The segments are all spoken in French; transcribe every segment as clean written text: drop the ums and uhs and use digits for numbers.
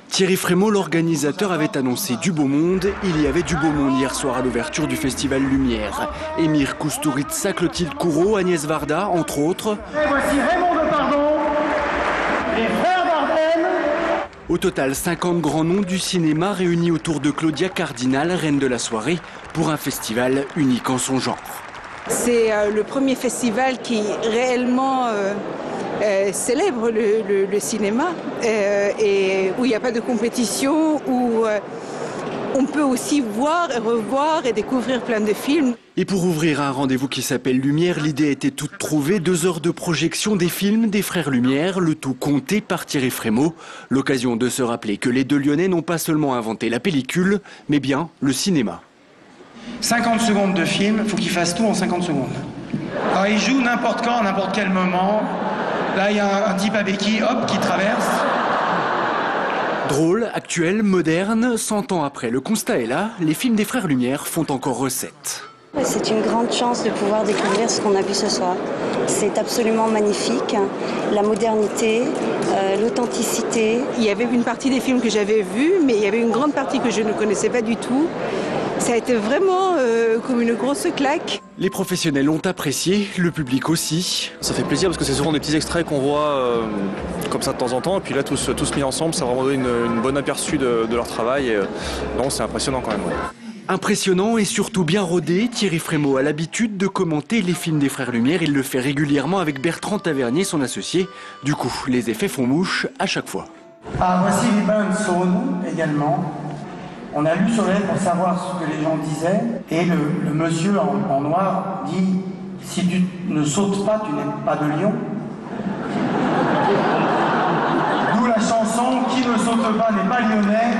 Thierry Frémaux, l'organisateur, avait annoncé du beau monde. Il y avait du beau monde hier soir à l'ouverture du Festival Lumière. Émir Kusturica, Clotilde Courreau, Agnès Varda, entre autres. Et voici Raymond Depardon, les frères Dardenne. Au total, 50 grands noms du cinéma réunis autour de Claudia Cardinal, reine de la soirée, pour un festival unique en son genre. C'est le premier festival qui réellement célèbre le cinéma et où il n'y a pas de compétition, où on peut aussi voir et revoir et découvrir plein de films. Et pour ouvrir un rendez-vous qui s'appelle Lumière, l'idée était toute trouvée. 2 heures de projection des films des frères Lumière, le tout compté par Thierry Frémaux. L'occasion de se rappeler que les deux Lyonnais n'ont pas seulement inventé la pellicule, mais bien le cinéma. 50 secondes de film, il faut qu'il fasse tout en 50 secondes. Alors il joue n'importe quand, à n'importe quel moment. Là, il y a un type à béquille, hop, qui traverse. Drôle, actuel, moderne, 100 ans après, le constat est là, les films des frères Lumière font encore recette. C'est une grande chance de pouvoir découvrir ce qu'on a vu ce soir. C'est absolument magnifique, la modernité, l'authenticité. Il y avait une partie des films que j'avais vus, mais il y avait une grande partie que je ne connaissais pas du tout. Ça a été vraiment comme une grosse claque. Les professionnels ont apprécié, le public aussi. Ça fait plaisir parce que c'est souvent des petits extraits qu'on voit comme ça de temps en temps. Et puis là, tous mis ensemble, ça a vraiment donné une bonne aperçu de leur travail. Et, non, c'est impressionnant quand même. Ouais. Impressionnant et surtout bien rodé, Thierry Frémaux a l'habitude de commenter les films des frères Lumière. Il le fait régulièrement avec Bertrand Tavernier, son associé. Du coup, les effets font mouche à chaque fois. Ah, voici les bains de Saône également. On a lu sur les lettres pour savoir ce que les gens disaient. Et le monsieur en noir dit « Si tu ne sautes pas, tu n'es pas de lion ». D'où la chanson « Qui ne saute pas n'est pas lyonnais ».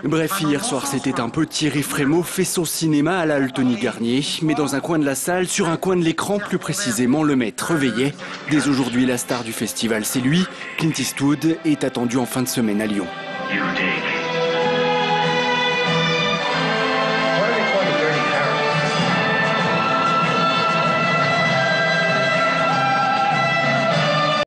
Bref, hier soir, c'était un peu Thierry Frémaux fait son cinéma à la Altony Garnier. Mais dans un coin de la salle, sur un coin de l'écran plus précisément, le maître veillait. Dès aujourd'hui, la star du festival, c'est lui. Clint Eastwood est attendu en fin de semaine à Lyon.